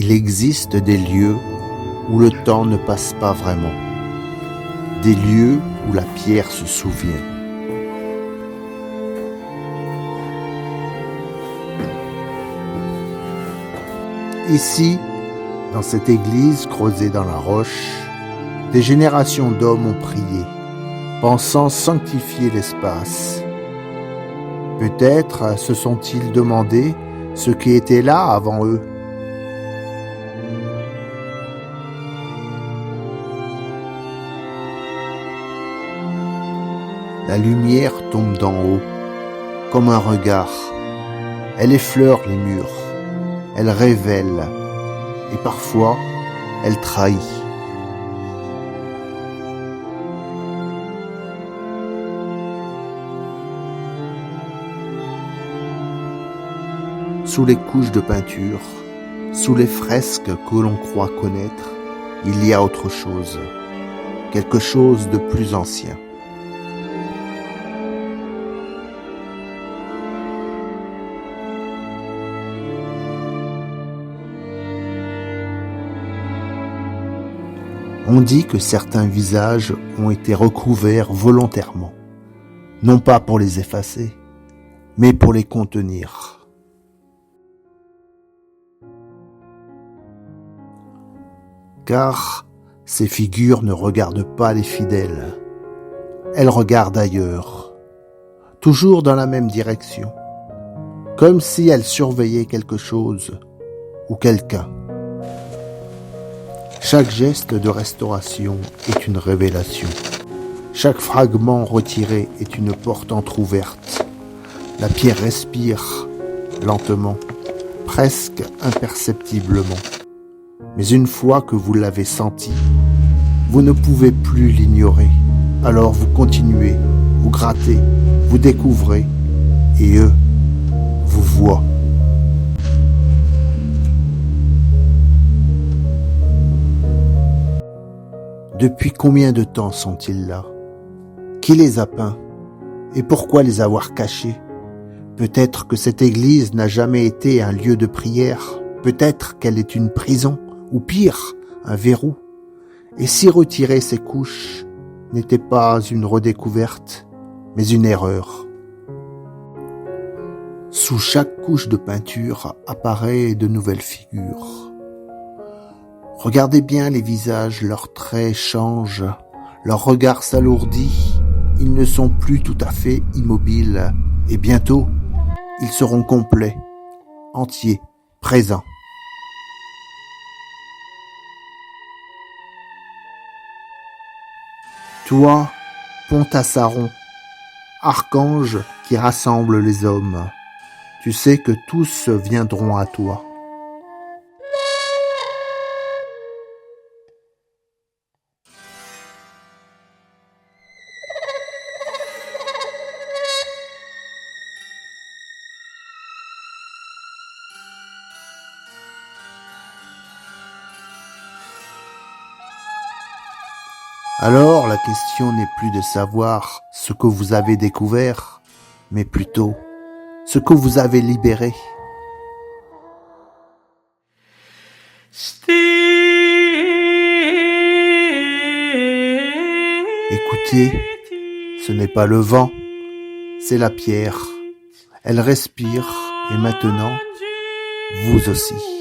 il existe des lieux où le temps ne passe pas vraiment, des lieux où la pierre se souvient. Ici, dans cette église creusée dans la roche, des générations d'hommes ont prié, pensant sanctifier l'espace. Peut-être se sont-ils demandé ce qui était là avant eux. La lumière tombe d'en haut, comme un regard. Elle effleure les murs, elle révèle, et parfois, elle trahit. Sous les couches de peinture, sous les fresques que l'on croit connaître, il y a autre chose, quelque chose de plus ancien. On dit que certains visages ont été recouverts volontairement, non pas pour les effacer, mais pour les contenir. Car ces figures ne regardent pas les fidèles, elles regardent ailleurs, toujours dans la même direction, comme si elles surveillaient quelque chose ou quelqu'un. Chaque geste de restauration est une révélation. Chaque fragment retiré est une porte entr'ouverte. La pierre respire, lentement, presque imperceptiblement. Mais une fois que vous l'avez senti, vous ne pouvez plus l'ignorer. Alors vous continuez, vous grattez, vous découvrez, et eux vous voient. Depuis combien de temps sont-ils là? Qui les a peints? Et pourquoi les avoir cachés? Peut-être que cette église n'a jamais été un lieu de prière. Peut-être qu'elle est une prison, ou pire, un verrou. Et si retirer ces couches n'était pas une redécouverte, mais une erreur? Sous chaque couche de peinture apparaissent de nouvelles figures. Regardez bien les visages, leurs traits changent, leur regard s'alourdit, ils ne sont plus tout à fait immobiles, et bientôt, ils seront complets, entiers, présents. Toi, Pontassaron, archange qui rassemble les hommes, tu sais que tous viendront à toi. Alors la question n'est plus de savoir ce que vous avez découvert, mais plutôt ce que vous avez libéré. Écoutez, ce n'est pas le vent, c'est la pierre. Elle respire et maintenant, vous aussi.